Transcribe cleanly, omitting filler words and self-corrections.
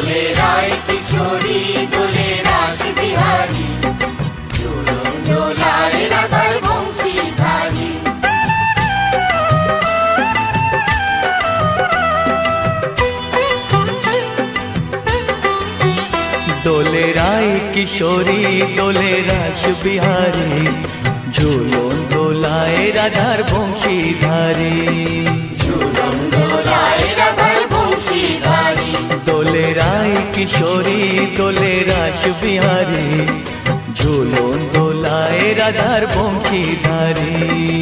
দোলে রায় কিশোরী দোলে রাস বিহারী, ঝুলন দোলায় রাধার বংশীধারী। দোলে রায় কিশোরী দোলে রাস বিহারী, ঝুলন দোলায় রাধার বংশীধারী। ঝুলন দোলায় রাধার বংশীধারী। দোলে রায় কিশোরী দোলে রাস বিহারী, ঝুলন দোলায় রাধার বংশীধারী।